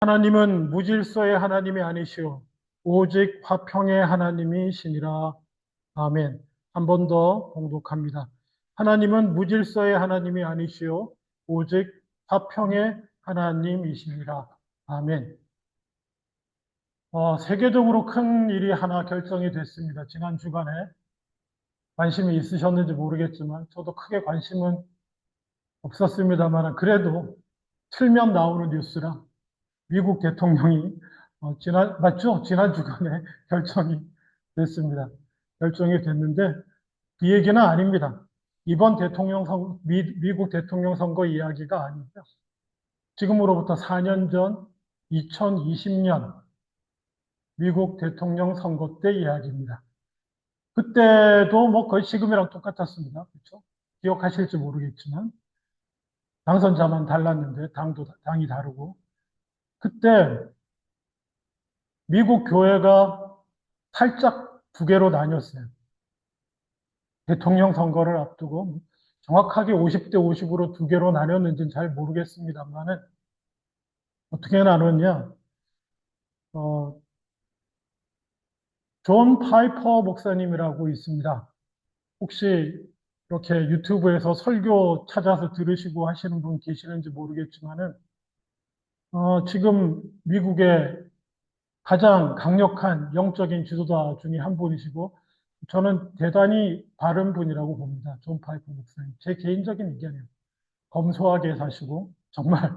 하나님은 무질서의 하나님이 아니시오 오직 화평의 하나님이시니라. 아멘. 한 번 더 봉독합니다. 하나님은 무질서의 하나님이 아니시오 오직 화평의 하나님이시니라. 아멘. 세계적으로 큰 일이 하나 결정이 됐습니다. 지난 주간에 관심이 있으셨는지 모르겠지만 저도 크게 관심은 없었습니다만 그래도 틀면 나오는 뉴스라 미국 대통령이 맞죠? 지난 주간에 결정이 됐습니다. 결정이 됐는데 그 얘기는 아닙니다. 이번 미국 대통령 선거 이야기가 아니고요. 지금으로부터 4년 전 2020년 미국 대통령 선거 때 이야기입니다. 그때도 뭐 거의 지금이랑 똑같았습니다. 그렇죠? 기억하실지 모르겠지만 당선자만 달랐는데 당이 다르고 그때 미국 교회가 살짝 두 개로 나뉘었어요. 대통령 선거를 앞두고 정확하게 50대 50으로 두 개로 나뉘었는지는 잘 모르겠습니다만은 어떻게 나눴냐? 어, 존 파이퍼 목사님이라고 있습니다. 혹시 이렇게 유튜브에서 설교 찾아서 들으시고 하시는 분 계시는지 모르겠지만은 지금 미국의 가장 강력한 영적인 지도자 중에 한 분이시고 저는 대단히 바른 분이라고 봅니다. 존 파이퍼 목사님. 제 개인적인 의견이에요. 검소하게 사시고 정말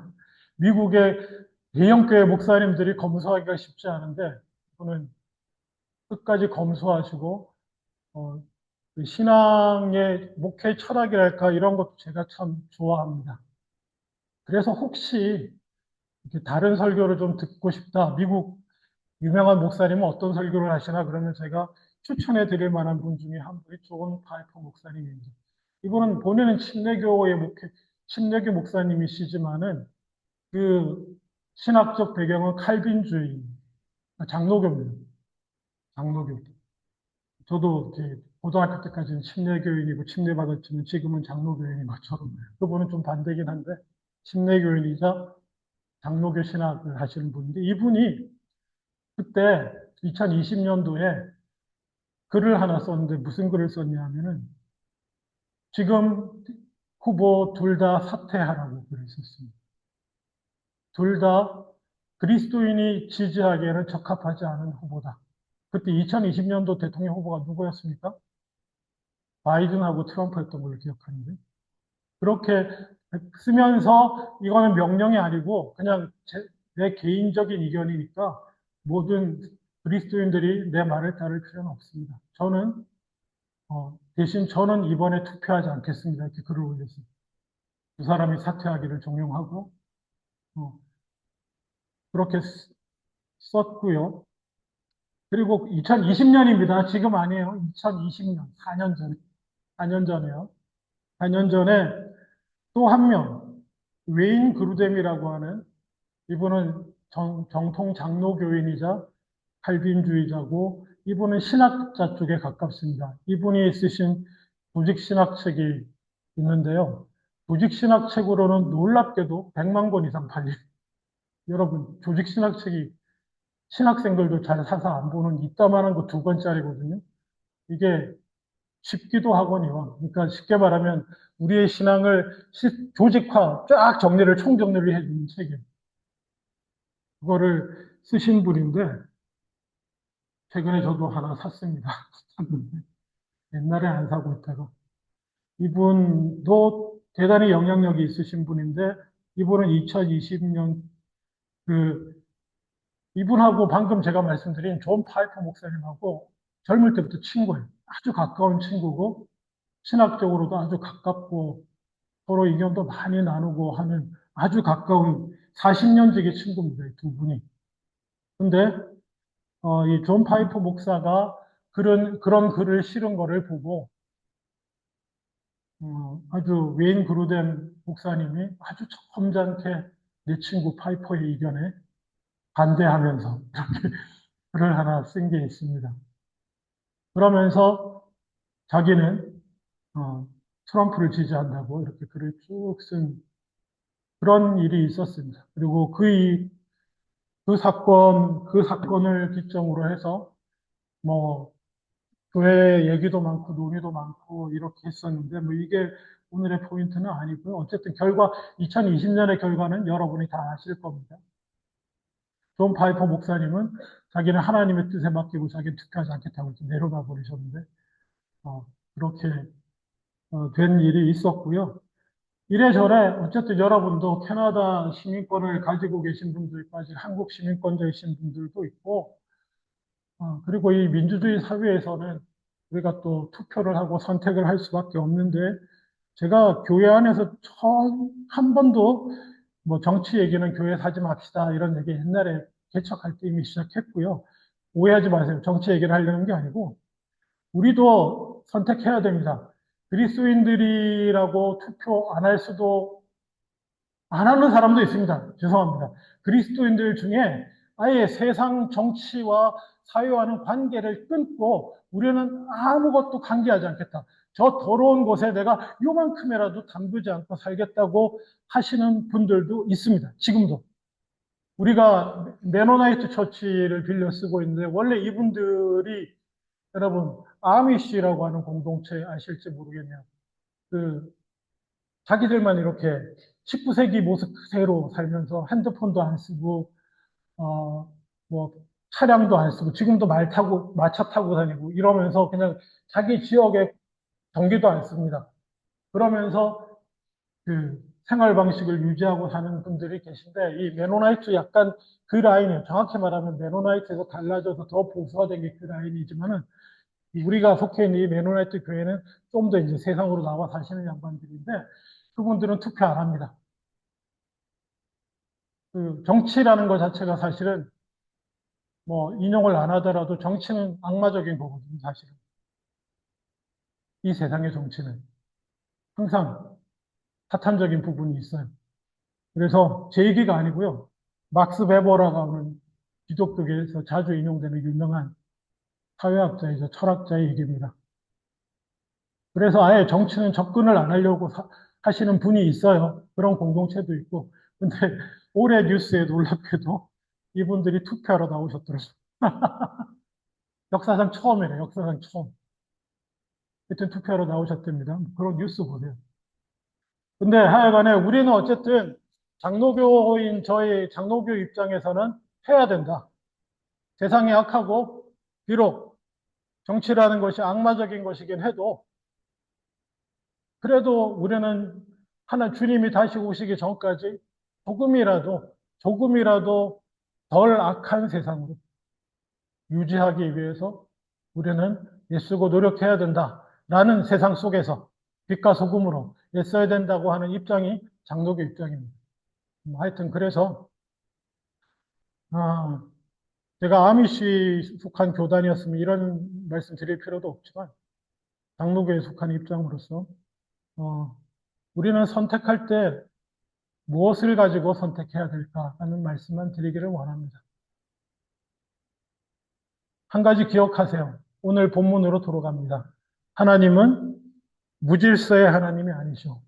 미국의 대형교회 목사님들이 검소하기가 쉽지 않은데 그분은 끝까지 검소하시고 그 신앙의 목회 철학이랄까 이런 것도 제가 참 좋아합니다. 그래서 혹시 이렇게 다른 설교를 좀 듣고 싶다. 미국 유명한 목사님은 어떤 설교를 하시나 그러면 제가 추천해 드릴 만한 분 중에 한 분이 존 파이퍼 목사님입니다. 이분은 본인은 침례교 목사님이시지만은 그 신학적 배경은 칼빈주의, 장로교입니다. 장로교. 저도 이제 고등학교 때까지는 침례교인이고 침례받았지만 지금은 장로교인인 것처럼 그분은 좀 반대긴 한데 침례교인이자 장로교 신학을 하시는 분인데 이분이 그때 2020년도에 글을 하나 썼는데 무슨 글을 썼냐 하면은 지금 후보 둘 다 사퇴하라고 글을 썼습니다. 둘 다 그리스도인이 지지하기에는 적합하지 않은 후보다. 그때 2020년도 대통령 후보가 누구였습니까? 바이든하고 트럼프였던 걸로 기억하는데. 그렇게 쓰면서 이거는 명령이 아니고 그냥 내 개인적인 의견이니까 모든 그리스도인들이 내 말을 따를 필요는 없습니다. 대신 저는 이번에 투표하지 않겠습니다. 이렇게 글을 올렸습니다. 두 사람이 사퇴하기를 종용하고, 어, 그렇게 썼고요. 그리고 2020년입니다. 지금 아니에요. 2020년, 4년 전에. 4년 전에요. 4년 전에 또 한 명, 웨인 그루뎀이라고 하는 이분은 정통 장로교인이자 칼빈주의자고 이분은 신학자 쪽에 가깝습니다. 이분이 쓰신 조직신학책이 있는데요. 조직신학책으로는 놀랍게도 100만 권 이상 팔린 여러분 조직신학책이 신학생들도 잘 사서 안 보는 이따만한 거 2권짜리거든요. 이게 쉽기도 하거니와 그러니까 쉽게 말하면 우리의 신앙을 조직화 쫙 총정리를 해주는 책이에요. 그거를 쓰신 분인데 최근에 저도 하나 샀습니다. 샀는데 옛날에 안 사고 있다가 이분도 대단히 영향력이 있으신 분인데 이분은 2020년 그 이분하고 방금 제가 말씀드린 존 파이퍼 목사님하고 젊을 때부터 친구예요. 아주 가까운 친구고 신학적으로도 아주 가깝고 서로 의견도 많이 나누고 하는 아주 가까운 40년 지기 친구입니다. 이 두 분이. 근데 이 존 파이퍼 목사가 그런 글을 실은 거를 보고 아주 웨인 그루덴 목사님이 아주 점잖게 내 친구 파이퍼의 의견에 반대하면서 이렇게 글을 하나 쓴 게 있습니다. 그러면서 자기는 트럼프를 지지한다고 이렇게 글을 쭉 쓴 그런 일이 있었습니다. 그리고 그 사건을 기점으로 해서 뭐 교회 얘기도 많고 논의도 많고 이렇게 했었는데 뭐 이게 오늘의 포인트는 아니고요. 어쨌든 결과 2020년의 결과는 여러분이 다 아실 겁니다. 존 파이퍼 목사님은 자기는 하나님의 뜻에 맡기고 자기는 투표하지 않겠다고 내려가 버리셨는데 그렇게 된 일이 있었고요. 이래저래 어쨌든 여러분도 캐나다 시민권을 가지고 계신 분도 있고 아직 한국 시민권자이신 분들도 있고 그리고 이 민주주의 사회에서는 우리가 또 투표를 하고 선택을 할 수밖에 없는데 제가 교회 안에서 처음 한 번도 뭐 정치 얘기는 교회에서 하지 맙시다 이런 얘기 옛날에 개척할 때 이미 시작했고요. 오해하지 마세요. 정치 얘기를 하려는 게 아니고 우리도 선택해야 됩니다. 그리스도인들이라고 투표 안 할 수도 안 하는 사람도 있습니다. 죄송합니다. 그리스도인들 중에 아예 세상 정치와 사회와는 관계를 끊고 우리는 아무것도 관계하지 않겠다. 저 더러운 곳에 내가 요만큼이라도 담그지 않고 살겠다고 하시는 분들도 있습니다. 지금도. 우리가 메노나이트 처치를 빌려 쓰고 있는데 원래 이분들이 여러분 아미시라고 하는 공동체 아실지 모르겠네요. 그 자기들만 이렇게 19세기 모습 그대로 살면서 핸드폰도 안 쓰고, 뭐, 차량도 안 쓰고, 지금도 마차 타고 다니고 이러면서 그냥 자기 지역의 전기도 안 씁니다. 그러면서 그 생활 방식을 유지하고 사는 분들이 계신데, 이 메노나이트 약간 그 라인이에요. 정확히 말하면 메노나이트에서 달라져서 더 보수화된 게 그 라인이지만은, 우리가 속해 있는 이 메노나이트 교회는 좀 더 이제 세상으로 나와 사시는 양반들인데, 그분들은 투표 안 합니다. 그 정치라는 것 자체가 사실은 뭐 인용을 안 하더라도 정치는 악마적인 거거든요, 사실은. 이 세상의 정치는 항상 사탄적인 부분이 있어요. 그래서 제 얘기가 아니고요. 막스 베버라고 하는 기독교계에서 자주 인용되는 유명한 사회학자이자 철학자의 얘기입니다. 그래서 아예 정치는 접근을 안 하려고 하시는 분이 있어요. 그런 공동체도 있고. 근데 올해 뉴스에 놀랍게도 이분들이 투표하러 나오셨더라고요. 역사상 처음이래요. 역사상 처음. 하여튼 투표하러 나오셨답니다. 그런 뉴스 보세요. 근데 하여간에 우리는 어쨌든 장로교인 저희 장로교 입장에서는 해야 된다. 세상이 악하고 비록 정치라는 것이 악마적인 것이긴 해도 그래도 우리는 하나 주님이 다시 오시기 전까지 조금이라도 덜 악한 세상으로 유지하기 위해서 우리는 애쓰고 노력해야 된다라는 세상 속에서 빛과 소금으로 애써야 된다고 하는 입장이 장로교 입장입니다. 하여튼 그래서 아, 제가 아미시 속한 교단이었으면 이런 말씀 드릴 필요도 없지만 장로교에 속한 입장으로서 우리는 선택할 때 무엇을 가지고 선택해야 될까 하는 말씀만 드리기를 원합니다. 한 가지 기억하세요. 오늘 본문으로 돌아갑니다. 하나님은 무질서의 하나님이 아니죠.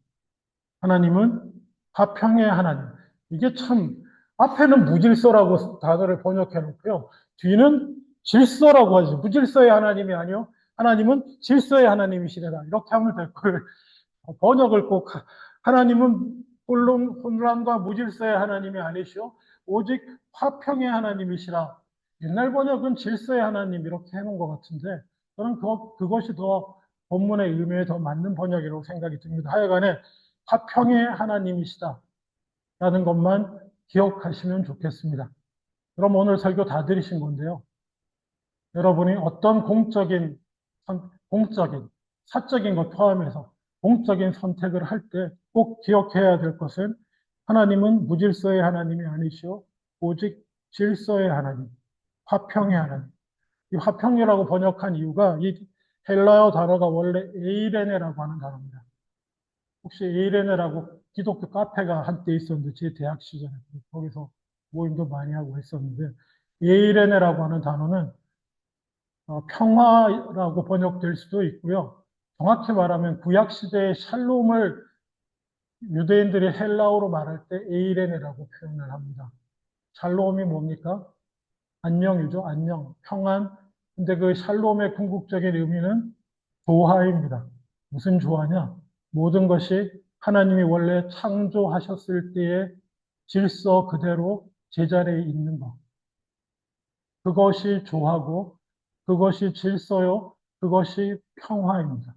하나님은 화평의 하나님. 이게 참, 앞에는 무질서라고 단어를 번역해 놓고요. 뒤는 질서라고 하죠. 무질서의 하나님이 아니요. 하나님은 질서의 하나님이시래라. 이렇게 하면 될 걸. 번역을 꼭, 하나님은 혼란과 무질서의 하나님이 아니시오. 오직 화평의 하나님이시라. 옛날 번역은 질서의 하나님 이렇게 해놓은 것 같은데, 저는 그것이 더 본문의 의미에 더 맞는 번역이라고 생각이 듭니다. 하여간에 화평의 하나님이시다. 라는 것만 기억하시면 좋겠습니다. 그럼 오늘 설교 다 들으신 건데요. 여러분이 어떤 공적인, 사적인 것 포함해서 공적인 선택을 할 때 꼭 기억해야 될 것은 하나님은 무질서의 하나님이 아니시오. 오직 질서의 하나님, 화평의 하나님. 이 화평이라고 번역한 이유가 이 헬라어 단어가 원래 에이레네라고 하는 단어입니다. 혹시 에이레네라고 기독교 카페가 한때 있었는데 제 대학 시절에 거기서 모임도 많이 하고 했었는데 에이레네라고 하는 단어는 평화라고 번역될 수도 있고요. 정확히 말하면 구약 시대의 샬롬을 유대인들이 헬라어로 말할 때 에이레네라고 표현을 합니다. 샬롬이 뭡니까? 안녕이죠. 안녕, 평안. 근데 그 샬롬의 궁극적인 의미는 조화입니다. 무슨 조화냐? 모든 것이 하나님이 원래 창조하셨을 때의 질서 그대로 제자리에 있는 것. 그것이 조화고, 그것이 질서요, 그것이 평화입니다.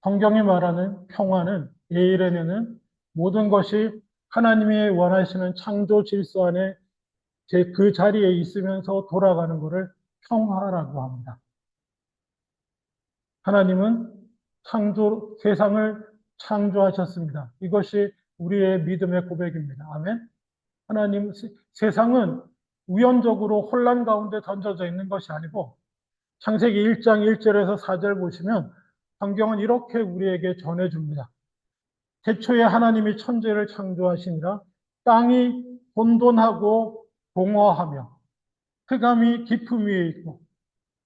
성경이 말하는 평화는 에이레네는 모든 것이 하나님이 원하시는 창조 질서 안에 그 자리에 있으면서 돌아가는 것을 평화라고 합니다. 하나님은 세상을 창조하셨습니다. 이것이 우리의 믿음의 고백입니다. 아멘. 세상은 우연적으로 혼란 가운데 던져져 있는 것이 아니고 창세기 1장 1절에서 4절 보시면 성경은 이렇게 우리에게 전해줍니다. 태초에 하나님이 천지를 창조하시니라 땅이 혼돈하고 공허하며 흑암이 깊음 위에 있고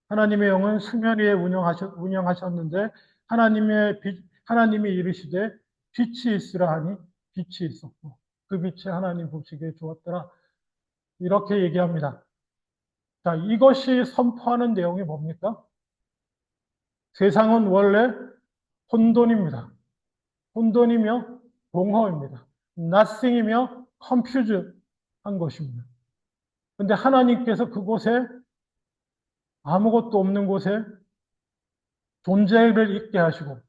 하나님의 영은 수면 위에 운영하셨는데 하나님이 이르시되 빛이 있으라 하니 빛이 있었고 그 빛이 하나님 보시기에 좋았더라. 이렇게 얘기합니다. 자, 이것이 선포하는 내용이 뭡니까? 세상은 원래 혼돈입니다. 혼돈이며 공허입니다. nothing이며 confuse한 것입니다. 근데 하나님께서 그곳에 아무것도 없는 곳에 존재를 있게 하시고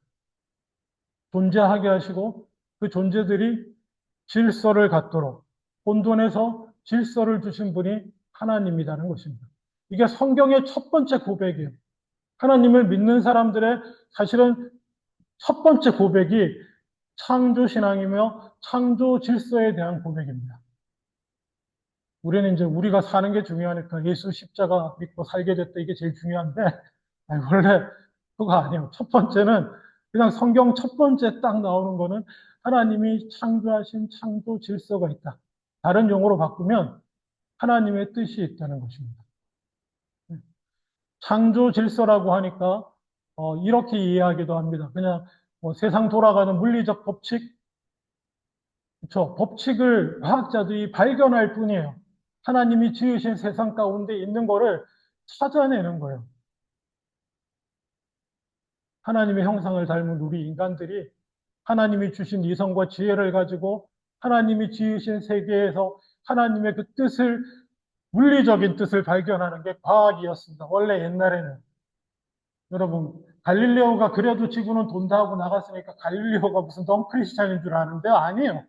존재하게 하시고 그 존재들이 질서를 갖도록 혼돈에서 질서를 주신 분이 하나님이라는 것입니다. 이게 성경의 첫 번째 고백이에요. 하나님을 믿는 사람들의 사실은 첫 번째 고백이 창조신앙이며 창조 질서에 대한 고백입니다. 우리는 이제 우리가 사는 게 중요하니까 예수 십자가 믿고 살게 됐다 이게 제일 중요한데 원래 그거 아니에요. 첫 번째는 그냥 성경 첫 번째 딱 나오는 거는 하나님이 창조하신 창조 질서가 있다. 다른 용어로 바꾸면 하나님의 뜻이 있다는 것입니다. 창조 질서라고 하니까 이렇게 이해하기도 합니다. 그냥 세상 돌아가는 물리적 법칙, 그렇죠? 법칙을 과학자들이 발견할 뿐이에요. 하나님이 지으신 세상 가운데 있는 거를 찾아내는 거예요. 하나님의 형상을 닮은 우리 인간들이 하나님이 주신 이성과 지혜를 가지고 하나님이 지으신 세계에서 하나님의 그 뜻을, 물리적인 뜻을 발견하는 게 과학이었습니다. 원래 옛날에는. 여러분, 갈릴레오가 그래도 지구는 돈다 하고 나갔으니까 갈릴레오가 무슨 넌 크리스찬인 줄 아는데 아니에요.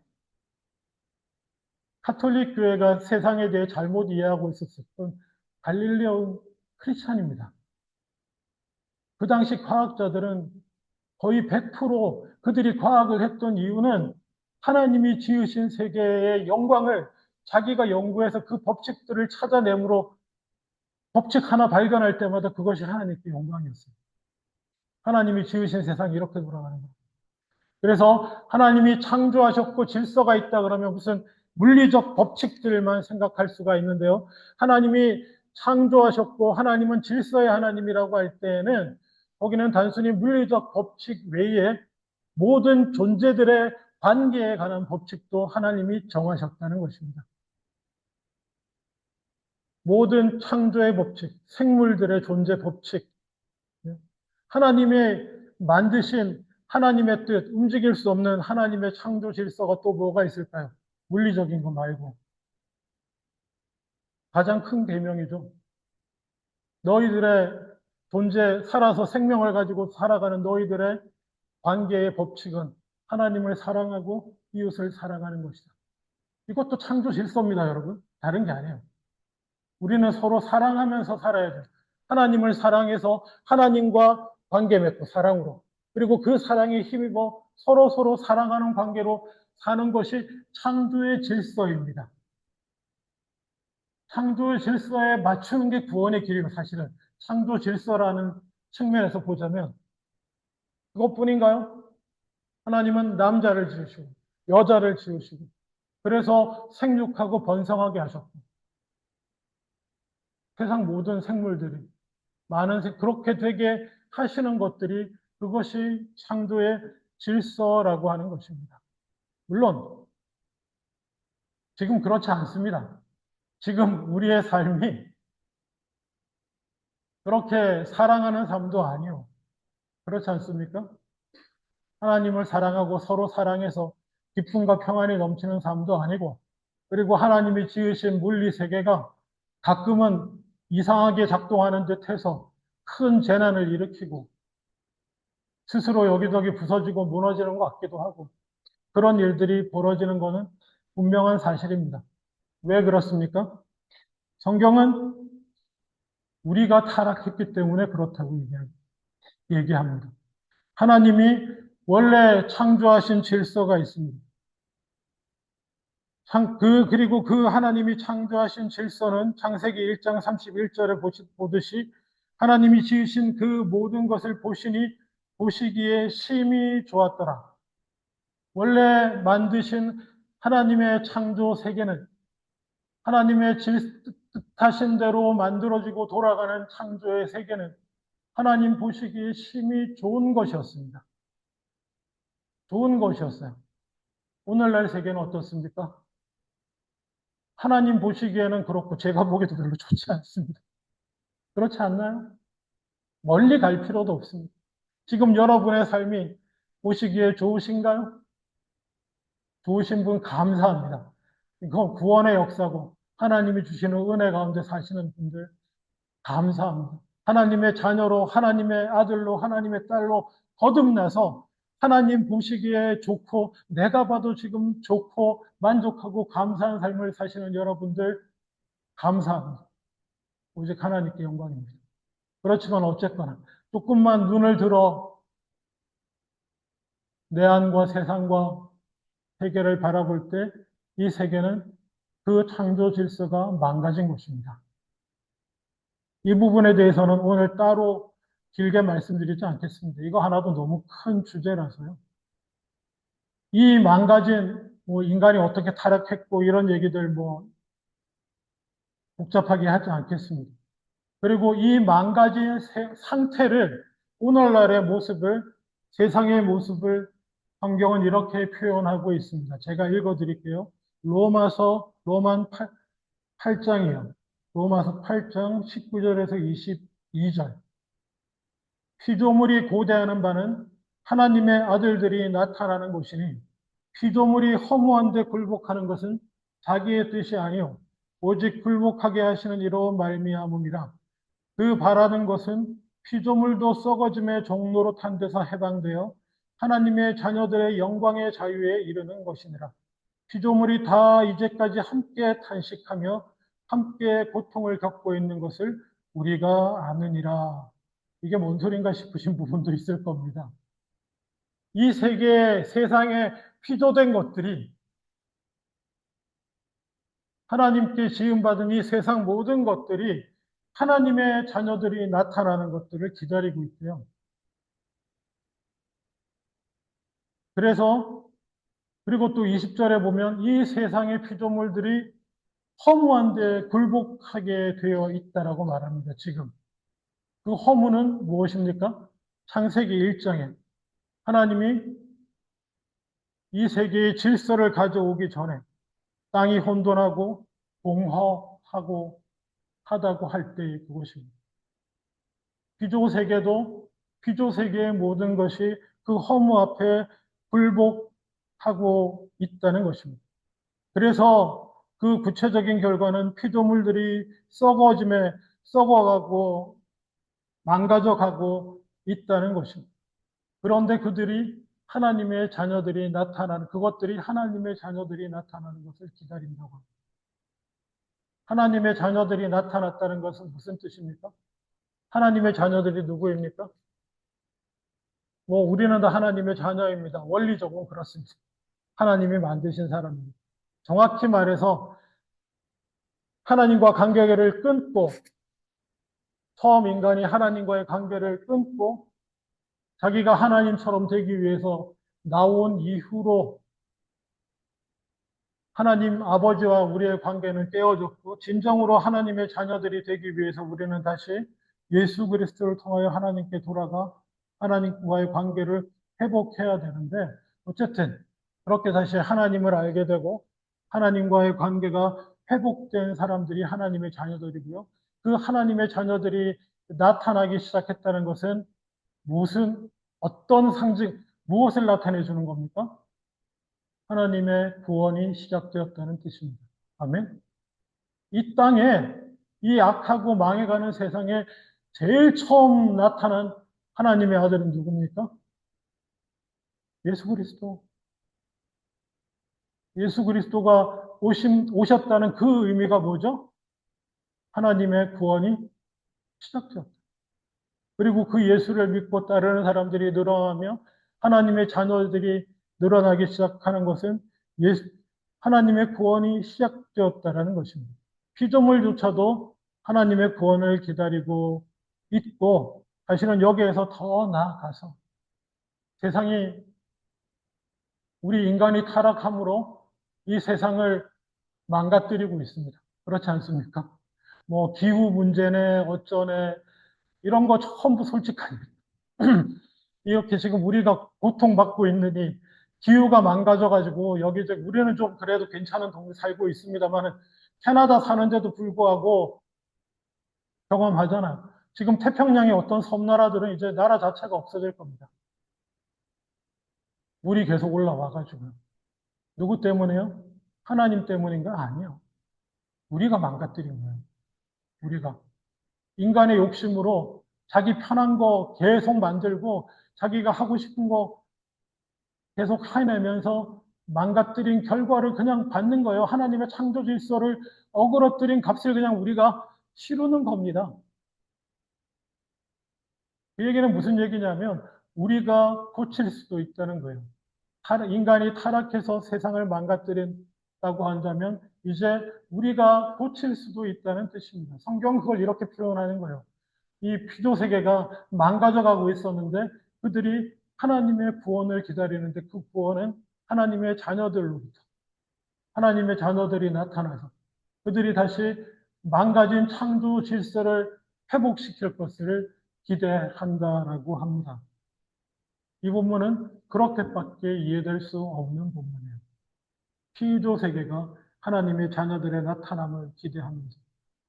카톨릭 교회가 세상에 대해 잘못 이해하고 있었던 갈릴레오는 크리스찬입니다. 그 당시 과학자들은 거의 100% 그들이 과학을 했던 이유는 하나님이 지으신 세계의 영광을 자기가 연구해서 그 법칙들을 찾아내므로 법칙 하나 발견할 때마다 그것이 하나님께 영광이었어요. 하나님이 지으신 세상이 이렇게 돌아가는 거예요. 그래서 하나님이 창조하셨고 질서가 있다 그러면 무슨 물리적 법칙들만 생각할 수가 있는데요. 하나님이 창조하셨고 하나님은 질서의 하나님이라고 할 때에는 거기는 단순히 물리적 법칙 외에 모든 존재들의 관계에 관한 법칙도 하나님이 정하셨다는 것입니다. 모든 창조의 법칙, 생물들의 존재 법칙, 하나님의 만드신 하나님의 뜻, 움직일 수 없는 하나님의 창조 질서가 또 뭐가 있을까요? 물리적인 거 말고. 가장 큰 계명이죠. 너희들의 존재, 살아서 생명을 가지고 살아가는 너희들의 관계의 법칙은 하나님을 사랑하고 이웃을 사랑하는 것이다. 이것도 창조 질서입니다, 여러분. 다른 게 아니에요. 우리는 서로 사랑하면서 살아야 돼요. 하나님을 사랑해서 하나님과 관계 맺고 사랑으로. 그리고 그 사랑에 힘입어 서로 사랑하는 관계로 사는 것이 창조의 질서입니다. 창조의 질서에 맞추는 게 구원의 길이고 사실은 창조 질서라는 측면에서 보자면 그것뿐인가요? 하나님은 남자를 지으시고 여자를 지으시고 그래서 생육하고 번성하게 하셨고 세상 모든 생물들이 그렇게 되게 하시는 것들이 그것이 창조의 질서라고 하는 것입니다. 물론 지금 그렇지 않습니다. 지금 우리의 삶이 그렇게 사랑하는 삶도 아니요. 그렇지 않습니까? 하나님을 사랑하고 서로 사랑해서 기쁨과 평안이 넘치는 삶도 아니고, 그리고 하나님이 지으신 물리 세계가 가끔은 이상하게 작동하는 듯 해서 큰 재난을 일으키고 스스로 여기저기 부서지고 무너지는 것 같기도 하고, 그런 일들이 벌어지는 것은 분명한 사실입니다. 왜 그렇습니까? 성경은 우리가 타락했기 때문에 그렇다고 얘기합니다. 하나님이 원래 창조하신 질서가 있습니다. 그리고 그 하나님이 창조하신 질서는 창세기 1장 31절에 보듯이 하나님이 지으신 그 모든 것을 보시기에 심히 좋았더라. 원래 만드신 하나님의 창조 세계는 하나님의 뜻하신 대로 만들어지고 돌아가는 창조의 세계는 하나님 보시기에 심히 좋은 것이었습니다. 좋은 것이었어요. 오늘날 세계는 어떻습니까? 하나님 보시기에는 그렇고 제가 보기에도 별로 좋지 않습니다. 그렇지 않나요? 멀리 갈 필요도 없습니다. 지금 여러분의 삶이 보시기에 좋으신가요? 좋으신 분 감사합니다. 이건 구원의 역사고 하나님이 주시는 은혜 가운데 사시는 분들 감사합니다. 하나님의 자녀로, 하나님의 아들로, 하나님의 딸로 거듭나서 하나님 보시기에 좋고 내가 봐도 지금 좋고 만족하고 감사한 삶을 사시는 여러분들 감사합니다. 오직 하나님께 영광입니다. 그렇지만 어쨌거나 조금만 눈을 들어 내 안과 세상과 세계를 바라볼 때 이 세계는 그 창조 질서가 망가진 것입니다. 이 부분에 대해서는 오늘 따로 길게 말씀드리지 않겠습니다. 이거 하나도 너무 큰 주제라서요. 이 망가진 인간이 어떻게 타락했고 이런 얘기들 복잡하게 하지 않겠습니다. 그리고 이 망가진 상태를 오늘날의 모습을 세상의 모습을 성경은 이렇게 표현하고 있습니다. 제가 읽어드릴게요. 로만 8장이요. 로마서 8장 19절에서 22절. 피조물이 고대하는 바는 하나님의 아들들이 나타나는 것이니 피조물이 허무한데 굴복하는 것은 자기의 뜻이 아니요 오직 굴복하게 하시는 이로 말미암음이라. 그 바라는 것은 피조물도 썩어짐의 종로로 탄 데서 해방되어 하나님의 자녀들의 영광의 자유에 이르는 것이니라. 피조물이 다 이제까지 함께 탄식하며 함께 고통을 겪고 있는 것을 우리가 아느니라. 이게 뭔 소린가 싶으신 부분도 있을 겁니다. 이 세상에 피조된 것들이 하나님께 지음받은 이 세상 모든 것들이 하나님의 자녀들이 나타나는 것들을 기다리고 있고요. 그리고 또 20절에 보면 이 세상의 피조물들이 허무한데 굴복하게 되어 있다라고 말합니다. 지금. 그 허무는 무엇입니까? 창세기 1장에 하나님이 이 세계의 질서를 가져오기 전에 땅이 혼돈하고 공허하고 하다고 할 때의 그것입니다. 피조 세계의 모든 것이 그 허무 앞에 굴복하고 있다는 것입니다. 그래서 그 구체적인 결과는 피조물들이 썩어가고 망가져가고 있다는 것입니다. 그런데 그것들이 하나님의 자녀들이 나타나는 것을 기다린다고 합니다. 하나님의 자녀들이 나타났다는 것은 무슨 뜻입니까? 하나님의 자녀들이 누구입니까? 우리는 다 하나님의 자녀입니다. 원리적으로 그렇습니다. 하나님이 만드신 사람입니다. 정확히 말해서 하나님과 관계를 끊고, 처음 인간이 하나님과의 관계를 끊고 자기가 하나님처럼 되기 위해서 나온 이후로 하나님 아버지와 우리의 관계는 깨어졌고 진정으로 하나님의 자녀들이 되기 위해서 우리는 다시 예수 그리스도를 통하여 하나님께 돌아가 하나님과의 관계를 회복해야 되는데, 어쨌든 그렇게 다시 하나님을 알게 되고 하나님과의 관계가 회복된 사람들이 하나님의 자녀들이고요. 그 하나님의 자녀들이 나타나기 시작했다는 것은 어떤 무엇을 나타내 주는 겁니까? 하나님의 구원이 시작되었다는 뜻입니다. 아멘. 이 땅에, 이 악하고 망해가는 세상에 제일 처음 나타난 하나님의 아들은 누굽니까? 예수 그리스도. 예수 그리스도가 오셨다는 그 의미가 뭐죠? 하나님의 구원이 시작되었다. 그리고 그 예수를 믿고 따르는 사람들이 늘어나며 하나님의 자녀들이 늘어나기 시작하는 것은 하나님의 구원이 시작되었다라는 것입니다. 피조물조차도 하나님의 구원을 기다리고 있고, 사실은 여기에서 더 나아가서 세상이, 우리 인간이 타락함으로 이 세상을 망가뜨리고 있습니다. 그렇지 않습니까? 뭐 기후 문제네 어쩌네 이런 거 전부 솔직하게 이렇게 지금 우리가 고통받고 있느니, 기후가 망가져가지고 여기저기 우리는 좀 그래도 괜찮은 동네 살고 있습니다만 캐나다 사는데도 불구하고 경험하잖아요. 지금 태평양의 어떤 섬나라들은 이제 나라 자체가 없어질 겁니다. 물이 계속 올라와가지고요. 누구 때문에요? 하나님 때문인가? 아니요. 우리가 망가뜨린 거예요. 우리가. 인간의 욕심으로 자기 편한 거 계속 만들고 자기가 하고 싶은 거 계속 해내면서 망가뜨린 결과를 그냥 받는 거예요. 하나님의 창조 질서를 어그러뜨린 값을 그냥 우리가 치르는 겁니다. 그 얘기는 무슨 얘기냐면 우리가 고칠 수도 있다는 거예요. 인간이 타락해서 세상을 망가뜨린다고 한다면 이제 우리가 고칠 수도 있다는 뜻입니다. 성경은 그걸 이렇게 표현하는 거예요. 이 피조 세계가 망가져가고 있었는데 그들이 하나님의 구원을 기다리는데 그 구원은 하나님의 자녀들로부터 하나님의 자녀들이 나타나서 그들이 다시 망가진 창조 질서를 회복시킬 것을 기대한다라고 합니다. 이 본문은 그렇게밖에 이해될 수 없는 본문이에요. 피조 세계가 하나님의 자녀들의 나타남을 기대하면서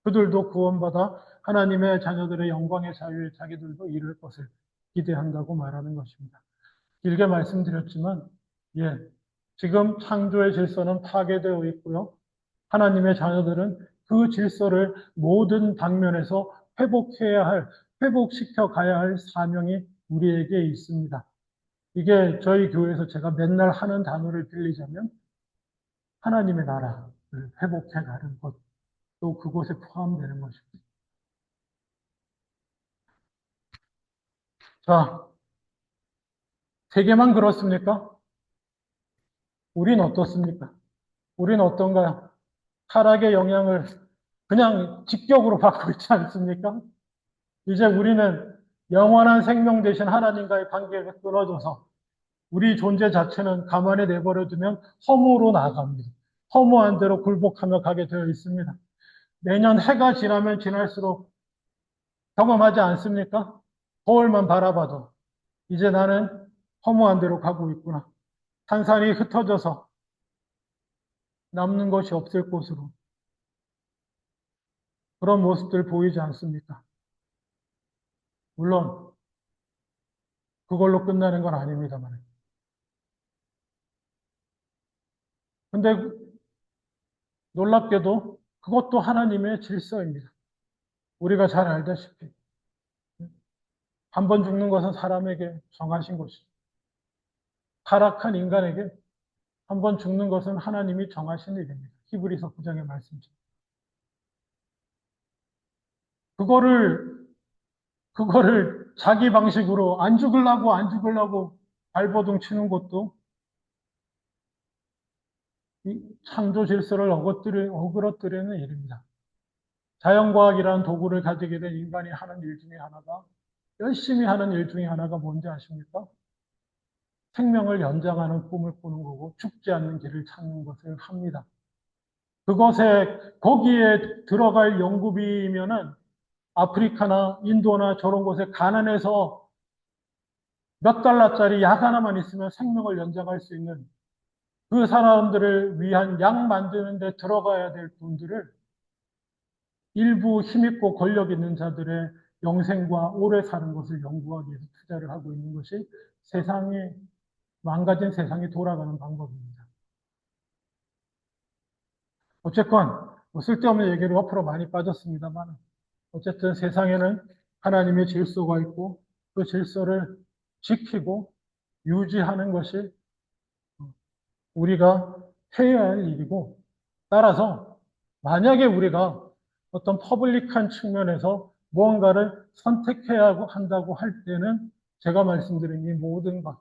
그들도 구원받아 하나님의 자녀들의 영광의 자유에 자기들도 이룰 것을 기대한다고 말하는 것입니다. 길게 말씀드렸지만, 지금 창조의 질서는 파괴되어 있고요. 하나님의 자녀들은 그 질서를 모든 방면에서 회복시켜 가야 할 사명이 우리에게 있습니다. 이게 저희 교회에서 제가 맨날 하는 단어를 빌리자면 하나님의 나라를 회복해 가는 것, 또 그곳에 포함되는 것입니다. 자, 세계만 그렇습니까? 우린 어떻습니까? 우린 어떤가요? 타락의 영향을 그냥 직격으로 받고 있지 않습니까? 이제 우리는 영원한 생명 되신 하나님과의 관계가 끊어져서 우리 존재 자체는 가만히 내버려 두면 허무로 나아갑니다. 허무한 대로 굴복하며 가게 되어 있습니다. 매년 해가 지나면 지날수록 경험하지 않습니까? 거울만 바라봐도 이제 나는 허무한 대로 가고 있구나. 탄산이 흩어져서 남는 것이 없을 곳으로 그런 모습들 보이지 않습니까? 물론 그걸로 끝나는 건 아닙니다만. 근데 놀랍게도 그것도 하나님의 질서입니다. 우리가 잘 알다시피 한 번 죽는 것은 사람에게 정하신 것이죠. 타락한 인간에게 한 번 죽는 것은 하나님이 정하신 일입니다. 히브리서 9장의 말씀이죠. 그거를 자기 방식으로 안 죽으려고 발버둥 치는 것도 이 창조 질서를 어그러뜨리는 일입니다. 자연과학이라는 도구를 가지게 된 인간이 하는 일 중에 하나가, 열심히 하는 일 중에 하나가 뭔지 아십니까? 생명을 연장하는 꿈을 꾸는 거고 죽지 않는 길을 찾는 것을 합니다. 거기에 들어갈 연구비면은 아프리카나 인도나 저런 곳에 가난해서 몇 달러짜리 약 하나만 있으면 생명을 연장할 수 있는 그 사람들을 위한 약 만드는 데 들어가야 될 돈들을 일부 힘있고 권력 있는 자들의 영생과 오래 사는 것을 연구하기 위해서 투자를 하고 있는 것이 망가진 세상이 돌아가는 방법입니다. 어쨌건 뭐 쓸데없는 얘기로 앞으로 많이 빠졌습니다만 어쨌든 세상에는 하나님의 질서가 있고 그 질서를 지키고 유지하는 것이 우리가 해야 할 일이고, 따라서 만약에 우리가 어떤 퍼블릭한 측면에서 무언가를 선택해야 한다고 할 때는 제가 말씀드린 이 모든 것,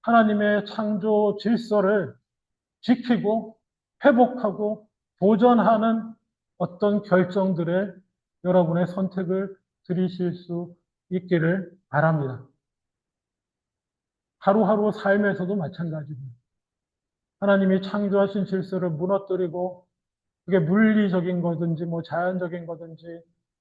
하나님의 창조 질서를 지키고 회복하고 보존하는 어떤 결정들에 여러분의 선택을 들이실 수 있기를 바랍니다. 하루하루 삶에서도 마찬가지입니다. 하나님이 창조하신 질서를 무너뜨리고 그게 물리적인 거든지 뭐 자연적인 거든지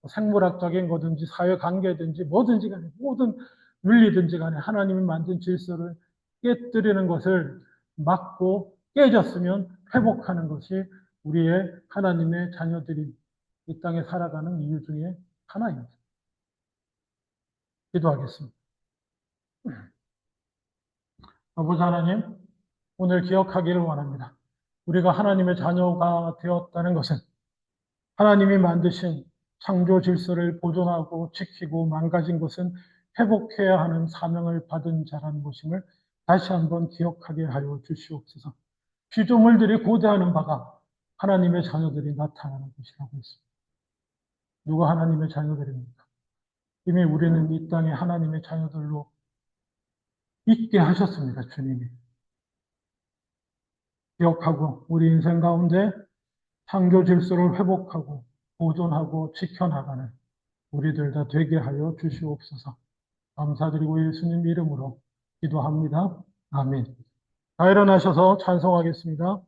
뭐 생물학적인 거든지 사회관계든지 뭐든지 간에 모든 윤리든지 간에 하나님이 만든 질서를 깨뜨리는 것을 막고 깨졌으면 회복하는 것이 우리의 하나님의 자녀들이 이 땅에 살아가는 이유 중에 하나입니다. 기도하겠습니다. 아버지 하나님, 오늘 기억하기를 원합니다. 우리가 하나님의 자녀가 되었다는 것은 하나님이 만드신 창조 질서를 보존하고 지키고 망가진 것은 회복해야 하는 사명을 받은 자라는 것임을 다시 한번 기억하게 하여 주시옵소서. 피조물들이 고대하는 바가 하나님의 자녀들이 나타나는 것이라고 했습니다. 누가 하나님의 자녀들입니까? 이미 우리는 이 땅에 하나님의 자녀들로 있게 하셨습니다, 주님이. 기억하고 우리 인생 가운데 창조 질서를 회복하고 보존하고 지켜나가는 우리들 다 되게 하여 주시옵소서. 감사드리고 예수님 이름으로 기도합니다. 아멘. 다 일어나셔서 찬송하겠습니다.